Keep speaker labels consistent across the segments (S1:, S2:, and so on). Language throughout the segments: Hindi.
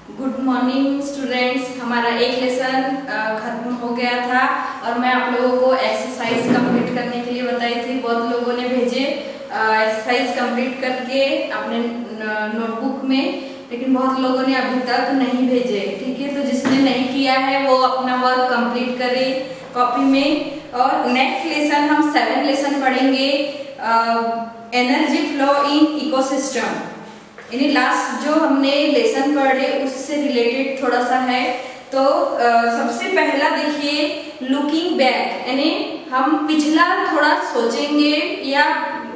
S1: Good morning students. हमारा एक लेसन खत्म हो गया था और मैं आप लोगों को एक्सरसाइज कंप्लीट करने के लिए बताई थी। बहुत लोगों ने भेजे एक्सरसाइज कंप्लीट करके अपने नोटबुक में, लेकिन बहुत लोगों ने अभी तक नहीं भेजे। ठीक है, तो जिसने नहीं किया है वो अपना वर्क कंप्लीट करे कॉपी में। और नेक्स्ट लेसन हम 7 लेसन पढ़ेंगे, एनर्जी फ्लो इन इकोसिस्टम। यानी लास्ट जो हमने लेसन पढ़े उससे रिलेटेड थोड़ा सा है। तो सबसे पहला देखिए, लुकिंग बैक, यानी हम पिछला थोड़ा सोचेंगे या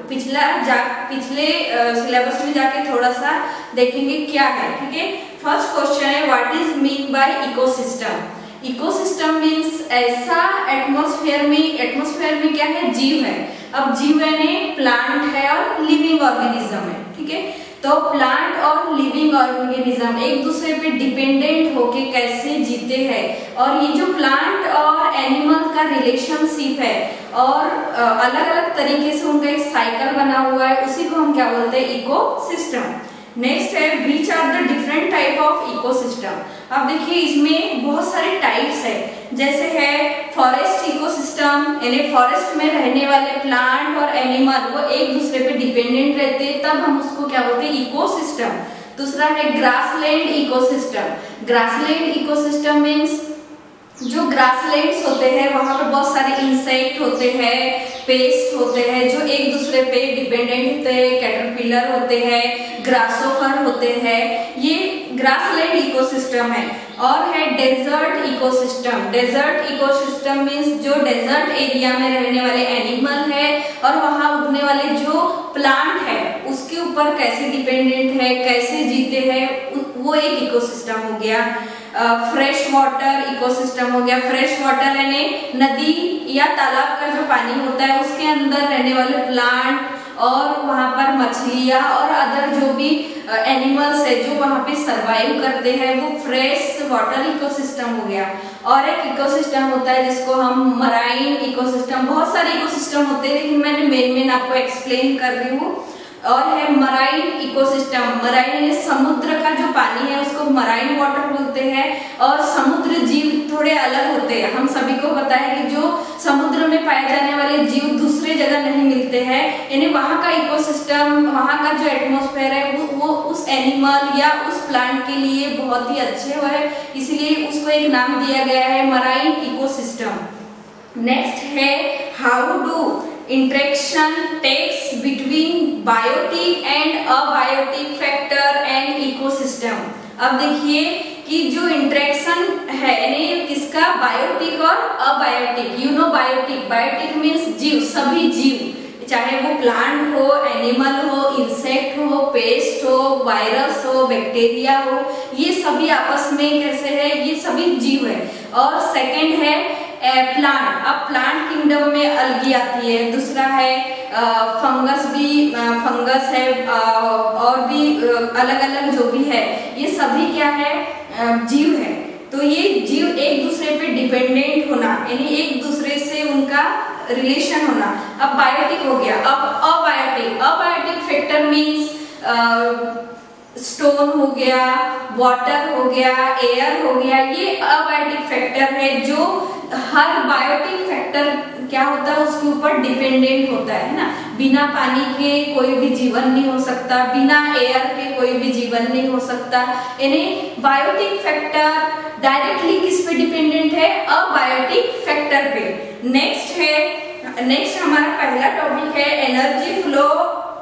S1: पिछले सिलेबस में जाके थोड़ा सा देखेंगे क्या है। ठीक है, फर्स्ट क्वेश्चन है, what is mean by ecosystem. Ecosystem means ऐसा एटमॉस्फेयर में क्या है, जीव है। अब जीव यानी प्लांट है और लिविंग ऑर्गेनिज्म है। ठीक है, तो प्लांट और लिविंग ऑर्गेनिज्म एक दूसरे पे डिपेंडेंट होके कैसे जीते हैं, और ये जो प्लांट और एनिमल का रिलेशनशिप है और अलग अलग तरीके से उनका एक साइकिल बना हुआ है, उसी को हम क्या बोलते हैं, इकोसिस्टम। नेक्स्ट है, which are the different type of ecosystem. अब देखिए इसमें बहुत सारे टाइप्स है, जैसे है फॉरेस्ट इकोसिस्टम, यानी फॉरेस्ट में रहने वाले प्लांट और एनिमल वो एक दूसरे पे डिपेंडेंट रहते हैं, तब हम उसको क्या बोलते हैं, इकोसिस्टम। दूसरा है grassland ecosystem. Grassland ecosystem means जो ग्रासलैंड्स होते हैं वहां पर बहुत सारे इंसेक्ट होते हैं, पेस्ट होते हैं जो एक दूसरे पे डिपेंडेंट होते हैं, कैटरपिलर होते हैं, ग्रासोफर होते हैं, ये ग्रासलैंड इकोसिस्टम है। और है desert ecosystem. Desert ecosystem means जो डेजर्ट एरिया में रहने वाले एनिमल है और वहां उगने वाले जो प्लांट है उसके ऊपर कैसे डिपेंडेंट है, कैसे जीते हैं, वो एक इकोसिस्टम हो गया। फ्रेश वाटर इकोसिस्टम हो गया। फ्रेश वाटर यानी नदी या तालाब का जो पानी होता है उसके अंदर रहने वाले प्लांट और वहां पर मछलियां और अदर जो भी एनिमल्स है जो वहां पे सरवाइव करते हैं, वो फ्रेश वाटर इकोसिस्टम हो गया। और एक इकोसिस्टम होता है जिसको हम मराइन इकोसिस्टम, बहुत सारे इकोसिस्टम होते हैं लेकिन मैंने मेन आपको एक्सप्लेन कर रही हूँ। और है मराइन इकोसिस्टम। मराइन यानी समुद्र का जो पानी है उसको मराइन वाटर बोलते हैं। और समुद्र जीव थोड़े अलग होते हैं, हम सभी को पता है कि जो समुद्र में पाए जाने वाले जीव दूसरे जगह नहीं मिलते हैं, यानी वहाँ का इकोसिस्टम, वहाँ का जो एटमॉस्फेयर है वो उस एनिमल या उस प्लांट के लिए बहुत ही अच्छे है, इसलिए उसको एक नाम दिया गया है मराइन इकोसिस्टम। नेक्स्ट है, how do interaction takes between biotic and abiotic factor and ecosystem. अब देखिए कि जो इंटरेक्शन है यानी किसका, बायोटिक और abiotic. You know biotic, biotic means जीव, सभी जीव, चाहे वो प्लांट हो, एनिमल हो, इंसेक्ट हो, पेस्ट हो, वायरस हो, बैक्टीरिया हो, ये सभी आपस में कैसे है, ये सभी जीव है। और सेकंड है प्लांट। अब प्लांट किंगडम में अलगी आती है। दूसरा है फंगस फंगस है, और भी अलग अलग जो भी है, ये सभी क्या है, जीव है। तो ये जीव एक दूसरे पे डिपेंडेंट होना, यानी एक दूसरे से उनका रिलेशन होना। अब बायोटिक हो गया। अब अबायोटिक फैक्टर मीन्स स्टोन हो गया, वाटर हो गया, एयर हो गया, ये अबायोटिक फैक्टर है। जो हर बायोटिक फैक्टर क्या होता है, उसके ऊपर डिपेंडेंट होता है ना। बिना पानी के कोई भी जीवन नहीं हो सकता, बिना एयर के कोई भी जीवन नहीं हो सकता, यानी बायोटिक फैक्टर डायरेक्टली किस पे डिपेंडेंट है, अबायोटिक फैक्टर पे। नेक्स्ट हमारा पहला टॉपिक है energy flow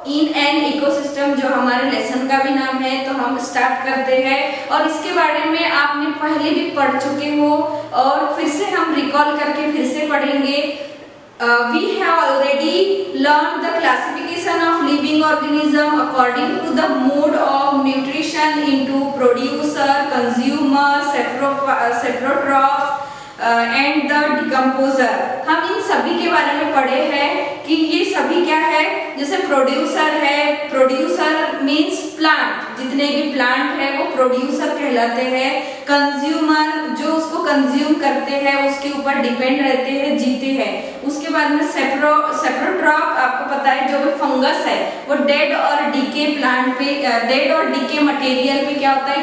S1: in an ecosystem, जो हमारे लेसन का भी नाम है। तो हम स्टार्ट करते हैं, और इसके बारे में आपने पहले भी पढ़ चुके हो और फिर से हम रिकॉल करके फिर से पढ़ेंगे। We have already learned the classification of living organism according to the mode of nutrition into producer, consumer, saprotroph and the decomposer। हम इन सभी के बारे में पढ़े हैं कि ये सभी क्या है, जैसे प्रोड्यूसर है, प्रोड्यूसर मीन्स प्लांट, जितने भी प्लांट है वो प्रोड्यूसर कहलाते हैं। कंज्यूमर जो उसको कंज्यूम करते हैं उसके ऊपर डिपेंड रहते हैं, जीते हैं। उसके बाद में सेप्रोट्रॉप, आपको पता है जो भी फंगस है वो डेड और डीके प्लांट पे, डेड और डीके मटेरियल पे क्या होता है,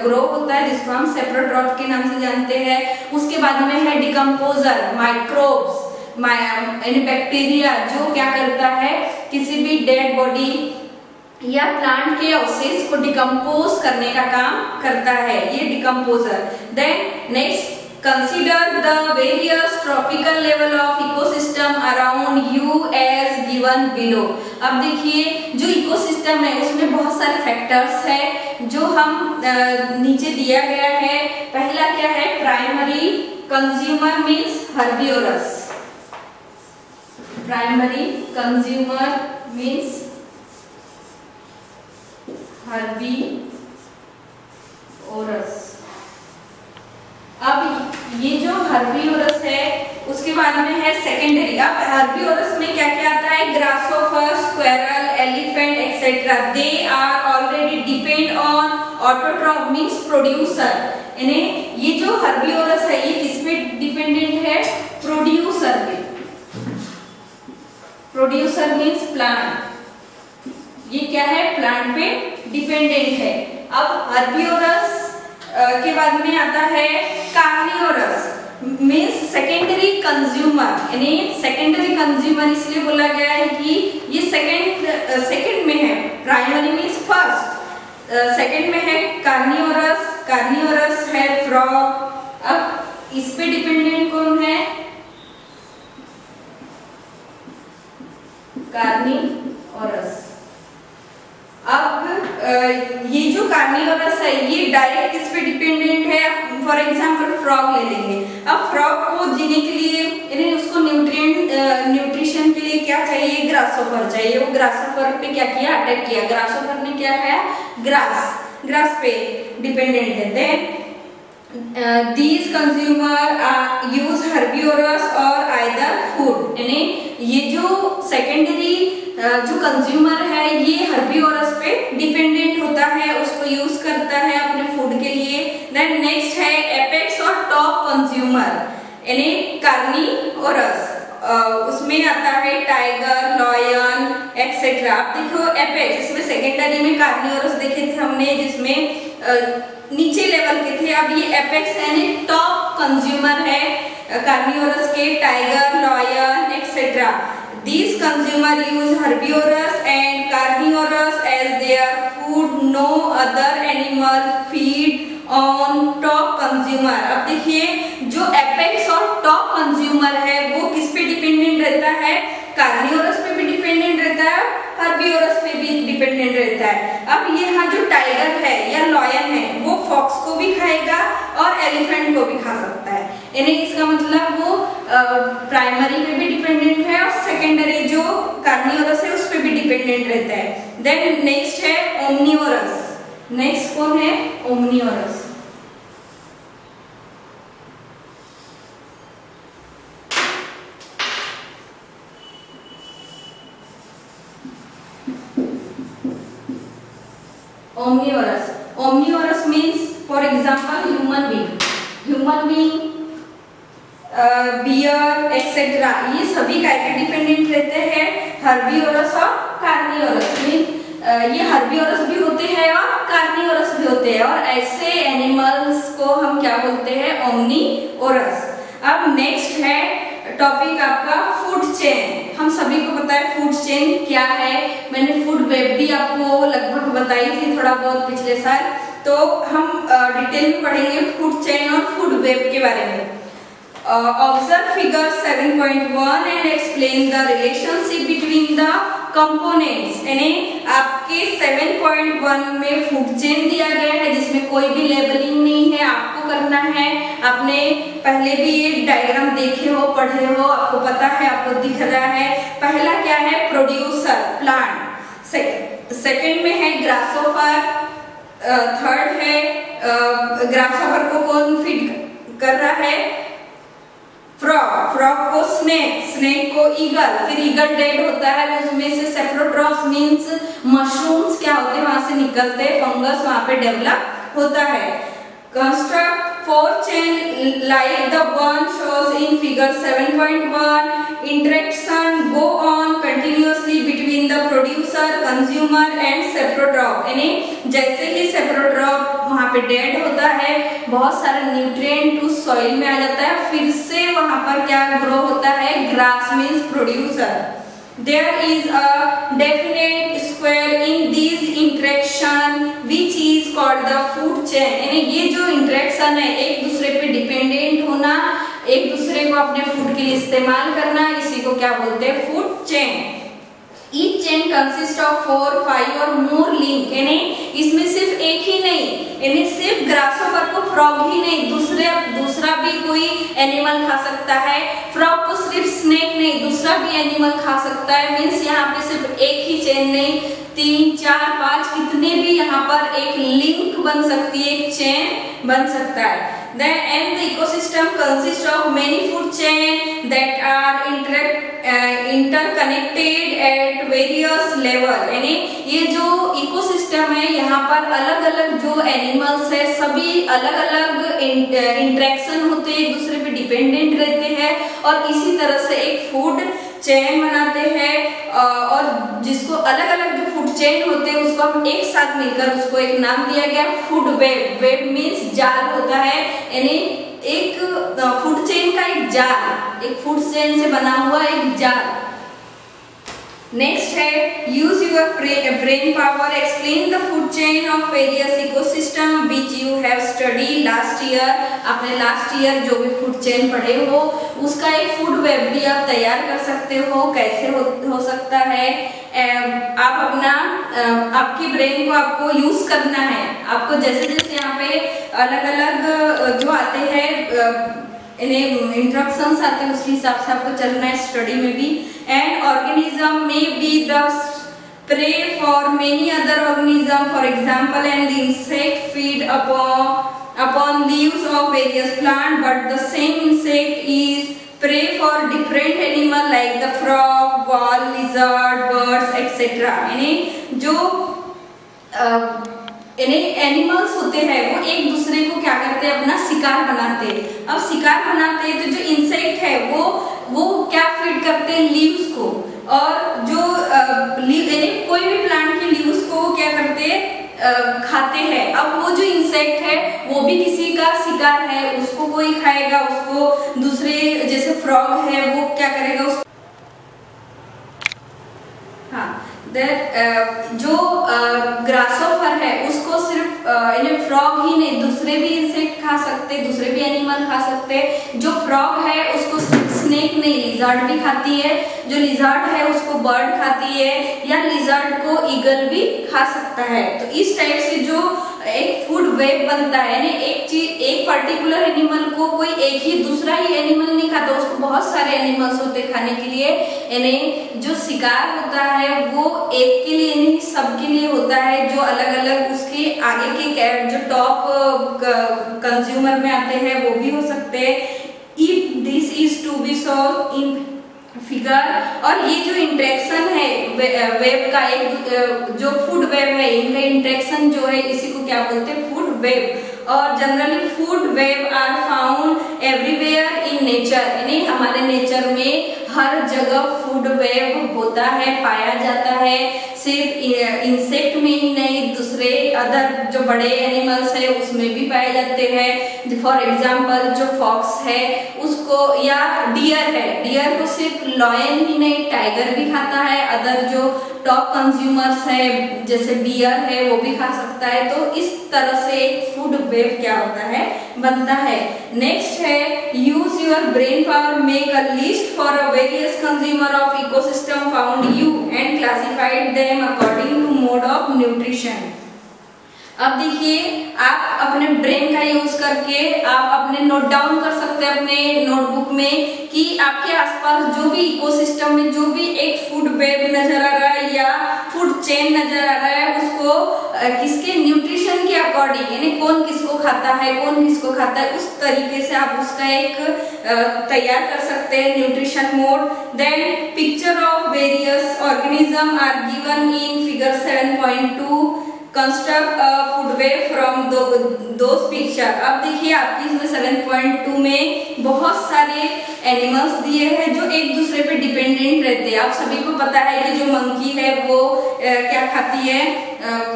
S1: ग्रो होता है, जिसको हम सेप्रोट्रॉप के नाम से जानते हैं। उसके बाद में है डिकम्पोजर, माइक्रोब्स यानी बैक्टीरिया जो क्या करता है, किसी भी डेड बॉडी या प्लांट के अवशेष को डिकम्पोज करने का काम करता है, ये decomposer. Then next, consider the various tropical level of ecosystem around you as given below. अब देखिए जो इकोसिस्टम है उसमें बहुत सारे फैक्टर्स है जो हम नीचे दिया गया है। पहला क्या है, primary consumer means herbivores. Primary consumer means herbivores. अब ये जो हर्बिवोरस है उसके बाद में है सेकेंडरी। अब हर्बिवोरस में क्या क्या आता है, grasshopper, squirrel, elephant etcetera, they are already depend on autotroph means producer. यानी ये जो हर्बिवोरस है ये किस पे डिपेंडेंट है, प्रोड्यूसर पे। प्रोड्यूसर मीन्स प्लांट, ये क्या है, प्लांट पे डिपेंडेंट है। अब हर्बिवोरस के बाद में आता है कार्निवोरस मीन्स सेकेंडरी कंज्यूमर। यानी सेकेंडरी कंज्यूमर इसलिए बोला गया है कि ये सेकेंड में है, प्राइमरी मीन्स फर्स्ट, सेकेंड में है कार्निवोरस। कार्निवोरस है फ्रॉग। अब इस पे डिपेंडेंट कौन है, कार्निवोरस। अब ये जो कार्निवोरस है ये डायरेक्ट किस पे डिपेंडेंट है, फॉर एग्जांपल फ्रॉग ले लेंगे। अब फ्रॉग को जीने के लिए यानी उसको न्यूट्रिशन के लिए क्या चाहिए, ग्रासहोफर चाहिए। वो ग्रासहोफर पे क्या किया, अटैक किया। ग्रासहोफर ने क्या खाया, ग्रास पे डिपेंडेंट है। Then these consumer use herbivorous or either food। यानी ये जो सेकेंडरी जो कंज्यूमर है ये हर्बिवोरस पे डिपेंडेंट होता है, उसको यूज करता है अपने फूड के लिए। देन नेक्स्ट है एपेक्स और टॉप कंज्यूमर यानी कार्निवोरस, उसमें आता है टाइगर, लॉयन एक्सेट्रा। आप देखो एपेक्स, इसमें सेकेंडरी में कार्निवोरस देखे थे हमने जिसमें नीचे लेवल के थे। अब ये एपेक्स यानी टॉप कंज्यूमर है कार्निवोरस के, tiger, lion etcetera. These consumer use herbivorous and carnivorous as their food. No other animal feed on top consumer। अब देखिए जो एपेक्स और टॉप कंज्यूमर है वो किस पे डिपेंडेंट रहता है, कार्निवोरस पे भी डिपेंडेंट रहता है, हर्बिवोरस पे भी डिपेंडेंट रहता है। अब यहाँ जो टाइगर है या लॉयन है वो फॉक्स को भी खाएगा और एलिफेंट को भी खा सकता है। यानी इसका मतलब वो प्राइमरी पे भी डिपेंडेंट है और सेकेंडरी जो कार्निवोरस है उस पे भी डिपेंडेंट रहता है। देन नेक्स्ट है ओमनिवोरस। नेक्स्ट कौन है, omnivorous. Omnivorous means for example human being, bear etcetera, ये सभी काय पे डिपेंडेंट रहते हैं, हर्बिवोरस और कार्निवोरस। मीन ये हर्बिवोरस भी होते हैं और कार्निवोरस भी होते हैं, और ऐसे एनिमल्स को हम क्या बोलते हैं, ओमनिवोरस। अब नेक्स्ट है टॉपिक आपका फूड चेन। हम सभी को पता है फूड चेन क्या है, मैंने फूड वेब भी आपको लगभग बताई थी थोड़ा बहुत पिछले साल, तो हम डिटेल में पढ़ेंगे फूड चेन और फूड वेब के बारे में। Observe figure 7.1 and explain the relationship between the components। यानी आपके 7.1 में फूड चेन दिया गया है जिसमें कोई भी लेबलिंग नहीं है, आपको करना है। आपने पहले भी ये डायग्राम देखे हो, पढ़े हो, आपको पता है, आपको दिख रहा है। पहला क्या है, प्रोड्यूसर प्लांट, सेकेंड में है ग्रासहोफर, थर्ड है ग्रासहोफर को कौन फीड कर रहा है, फ्रॉग को स्नेक को ईगल, फिर ईगल डेड होता है, उसमें से सेप्रोट्रॉप्स मींस मशरूम्स क्या होते हैं वहां से निकलते हैं, फंगस वहां पे डेवलप होता है। Construct 4 chain like the one shows in figure 7.1. Interaction go on continuously between the producer, consumer and saprotroph. यानी जैसे ही saprotroph वहाँ पे डेड होता है, बहुत सारे न्यूट्रिएंट उस सॉइल में आ जाता है, फिर से वहाँ पर क्या ग्रो होता है, grass means producer. There is a definite square in these interaction which is called the food chain. यानी ये जो इंटरेक्शन है, एक दूसरे पे डिपेंडेंट होना, एक दूसरे को अपने फूड के लिए इस्तेमाल करना, इसी को क्या बोलते हैं, food chain. Each chain consists of 4, 5 और more link, यानी इसमें सिर्फ एक ही नहीं, यानी सिर्फ ग्रासहोपर को फ्रॉग ही नहीं, दूसरा भी कोई एनिमल खा सकता है। फ्रॉग को सिर्फ स्नेक नहीं, दूसरा भी एनिमल खा सकता है। मीन्स यहाँ पे सिर्फ एक ही चेन नहीं, 3, 4, 5 कितने भी यहाँ पर एक लिंक बन सकती है, एक चेन बन सकता है। And the ecosystem consists of many food chain that are interconnected at various level. यानी ये जो इकोसिस्टम है, यहाँ पर अलग अलग जो एनिमल्स है, सभी अलग अलग इंटरेक्शन होते हैं, एक दूसरे पे डिपेंडेंट रहते हैं और इसी तरह से एक फूड चेन बनाते हैं। और जिसको अलग अलग जो फूड चेन होते हैं उसको हम एक साथ मिलकर उसको एक नाम दिया गया, फूड वेब। वेब मीन्स जाल होता है, यानी एक फूड चेन का एक जाल, एक फूड चेन से बना हुआ एक जाल। नेक्स्ट है use your brain power, explain the food chain of various ecosystem which you have study last year. आपने लास्ट ईयर जो भी फूड चेन पढ़े हो उसका एक फूड वेब भी आप तैयार कर सकते हो। कैसे हो सकता है, आप अपना आपकी ब्रेन को आपको यूज करना है। आपको जैसे जैसे यहाँ पे अलग अलग जो आते हैं इंस्ट्रक्शंस आते हैं, उसके हिसाब से आपको चलना है स्टडी में भी। एंड ऑर्गेनिज्म में be the prey for many other organism, for example and the insect feed upon leaves of various plant, but the same insect is prey for different animal like the frog, wall, lizard, birds etcetera. यानी जो एनिमल्स होते हैं वो एक दूसरे को क्या करते हैं, अपना शिकार बनाते हैं। अब शिकार बनाते हैं तो जो इंसेक्ट है वो क्या फीड करते हैं, लीव्स को, और जो कोई भी प्लांट के लीव्स को क्या करते हैं, खाते हैं। अब वो जो इंसेक्ट है वो भी किसी का शिकार है, उसको कोई खाएगा, उसको दूसरे जैसे फ्रॉग है वो क्या करेगा, उसको जो ग्रासहोपर है उसको सिर्फ फ्रॉग ही नहीं, दूसरे भी इंसेक्ट खा सकते, दूसरे भी एनिमल खा सकते। जो फ्रॉग है उसको स्नेक नहीं, लिजर्ड भी खाती है। जो लिजर्ड है उसको बर्ड खाती है, या लिजर्ड को ईगल भी खा सकता है। तो इस टाइप से जो एक फूड वेब बनता है, यानी एक चीज, एक पर्टिकुलर एनिमल को कोई एक ही दूसरा ही एनिमल नहीं खाता, उसको बहुत सारे एनिमल्स होते खाने के लिए। यानी जो शिकार होता है वो एक के लिए नहीं, सबके लिए होता है। जो अलग अलग उसके आगे के जो टॉप कंज्यूमर में आते हैं वो भी हो सकते हैं। If this is to be solve in figure, और ये जो इंटरेक्शन है वेब का, एक जो फूड वेब है, इनका इंटरेक्शन जो है इसी को क्या बोलते हैं, फूड वेब। और generally food web are found everywhere in nature, यानी हमारे नेचर में हर जगह फूड वेब होता है, पाया जाता है। सिर्फ इंसेक्ट में ही नहीं, दूसरे अदर जो बड़े एनिमल्स है उसमें भी पाए जाते हैं। फॉर एग्जाम्पल जो फॉक्स है उसको, या डियर है, डियर को सिर्फ लॉयन ही नहीं, टाइगर भी खाता है। अदर जो टॉप कंज्यूमर्स है जैसे बियर है वो भी खा सकता है। तो इस तरह से एक फूड वेब क्या होता है, बनता है। नेक्स्ट है use your brain power, make a list for a various consumer of ecosystem found you and classified them according to mode of nutrition. अब देखिए, आप अपने ब्रेन का यूज करके आप अपने नोट डाउन कर सकते हैं अपने नोटबुक में कि आपके आसपास जो भी इकोसिस्टम में जो भी एक फूड वेब नजर आ रहा है या फूड चेन नजर आ रहा है, उसको किसके न्यूट्रिशन के अकॉर्डिंग, यानी कौन किसको खाता है, कौन किसको खाता है, उस तरीके से आप उसका एक तैयार कर सकते हैं nutrition mode. Then picture of various organism are given in figure 7.2, construct a food web from those picture. अब देखिए आपकी इसमें 7.2 में बहुत सारे एनिमल्स दिए हैं जो एक दूसरे पे डिपेंडेंट रहते हैं। आप सभी को पता है कि जो मंकी है वो क्या खाती है,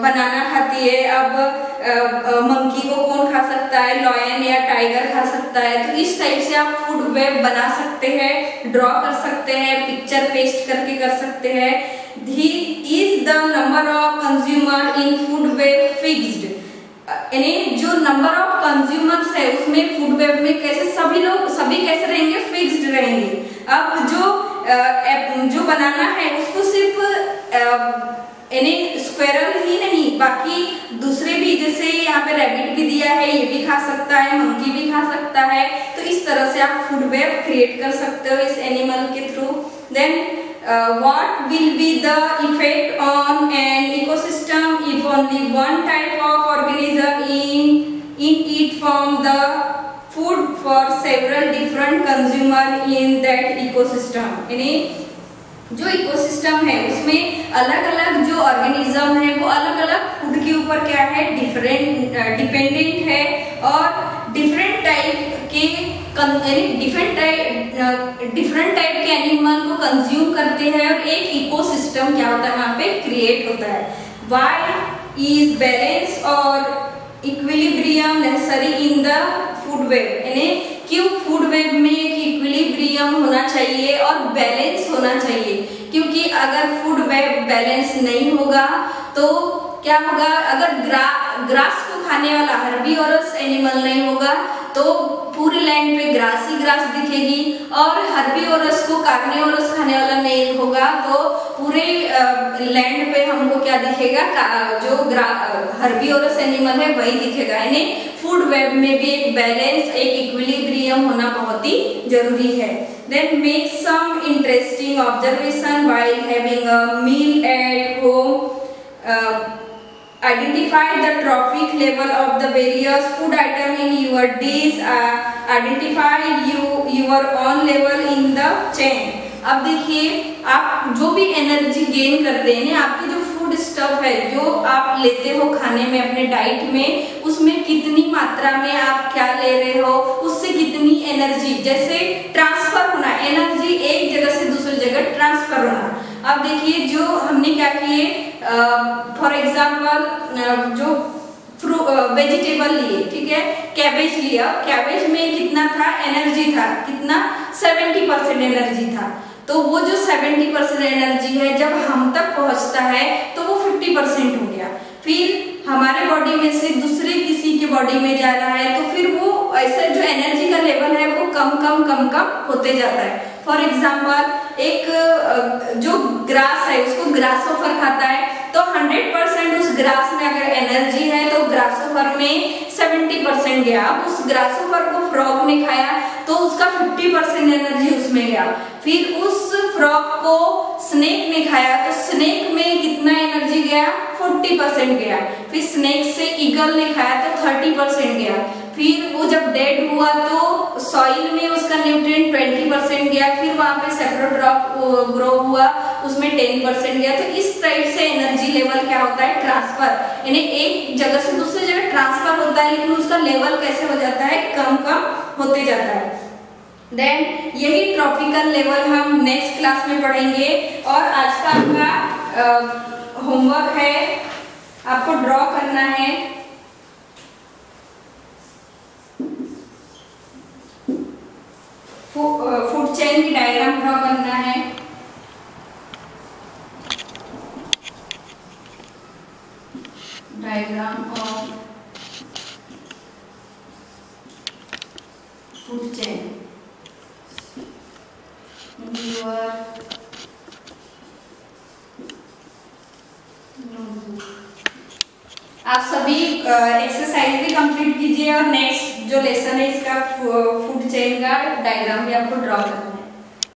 S1: बनाना खाती है। अब मंकी को कौन खा सकता है, लायन या टाइगर खा सकता है। तो इस टाइप से आप फूड वेब बना सकते हैं, ड्रॉ कर सकते हैं, पिक्चर पेस्ट करके कर सकते हैं। Is the number of consumer in food web fixed? यानी जो नंबर ऑफ कंज्यूमर्स है उसमें फूड वेब में कैसे सभी कैसे रहेंगे, फिक्स्ड रहेंगे। अब जो बनाना है उसको सिर्फ यानी स्क्वेरल ही नहीं, बाकी दूसरे भी, जैसे यहाँ पे रैबिट भी दिया है, ये भी खा सकता है, मंकी भी खा सकता है। तो इस तरह से आप फूड वेब क्रिएट कर सकते हो इस एनिमल के through. Then what will be the effect on an ecosystem if only one type of organism in it form the food for several different consumer in that ecosystem? यानी जो इकोसिस्टम है उसमें अलग अलग जो ऑर्गेनिज्म है वो अलग अलग फूड के ऊपर क्या है, डिपेंडेंट है और डिफरेंट टाइप के एनिमल को कंज्यूम करते हैं और एक इकोसिस्टम क्या होता है वहां पे क्रिएट होता है। Why is balance और equilibrium necessary in the food web? यानी क्यों फूड वेब में एक इक्विलिब्रियम होना चाहिए और बैलेंस होना चाहिए? क्योंकि अगर फूड वेब बैलेंस नहीं होगा तो क्या होगा, अगर ग्रास को खाने वाला हर्बीवोरस एनिमल नहीं होगा तो पूरे लैंड पे ग्रास ही ग्रास दिखेगी, और हर्बीवोरस को कार्निवोरस खाने वाला नहीं होगा तो पूरे लैंड पे हमको क्या दिखेगा, जो हर्बीवोरस एनिमल है वही दिखेगा। यानी फूड वेब में भी एक बैलेंस, एक इक्विलिब्रियम होना बहुत ही जरूरी है। Then make some interesting observation while having a meal at home. Identify the trophic level of the various food item in your dish. Identify your own level in the chain. अब देखिए आप जो भी एनर्जी गेन करते हैं ना, आपकी जो फूड स्टफ है जो आप लेते हो खाने में अपने डाइट में, उसमें कितनी मात्रा में आप क्या ले रहे हो, उससे कितनी एनर्जी, जैसे ट्रांसफर होना, एनर्जी एक जगह से दूसरी जगह ट्रांसफर होना। अब देखिए जो हमने क्या किए, फॉर एग्जाम्पल जो वेजिटेबल लिए, ठीक है, कैबेज लिया, कैबेज में कितना था, एनर्जी था कितना, 70% एनर्जी था। तो वो जो 70% एनर्जी है जब हम तक पहुंचता है तो वो 50% हो गया, फिर हमारे बॉडी में से दूसरे किसी के बॉडी में जा रहा है तो फिर वो ऐसा जो एनर्जी का लेवल है वो कम होते जाता है। फॉर एग्जाम्पल एक जो ग्रास है उसको ग्रासहोफर खाता है तो 100% उस ग्रास में अगर एनर्जी है तो ग्रासहोफर में 70% गया। अब उस ग्रासहोफर को फ्रॉग ने खाया तो उसका 50% एनर्जी उसमें गया। फिर उस फ्रॉग को स्नेक ने खाया तो स्नेक में कितना एनर्जी गया, 40% गया। फिर स्नेक से ईगल ने खाया तो 30% गया। फिर वो जब डेड हुआ तो सॉइल में उसका न्यूट्रिएंट 20% गया। फिर वहां पे सेप्रोट्रॉप ग्रो हुआ, उसमें 10% गया। तो इस टाइप से एनर्जी लेवल क्या होता है, ट्रांसफर, यानी एक जगह से दूसरी जगह ट्रांसफर होता है, लेकिन उसका लेवल कैसे हो जाता है, कम होते जाता है। देन यही ट्रॉपिकल लेवल हम नेक्स्ट क्लास में पढ़ेंगे। और आज का आपका होमवर्क है, आपको ड्रॉ करना है फूड चेन की डायग्राम ड्रॉ करना है। Diagram of food chain your notebook. आप सभी एक्सरसाइज भी कंप्लीट कीजिए और नेक्स्ट जो लेसन है इसका फूड चेन का डायग्राम भी आपको ड्रॉ करना है।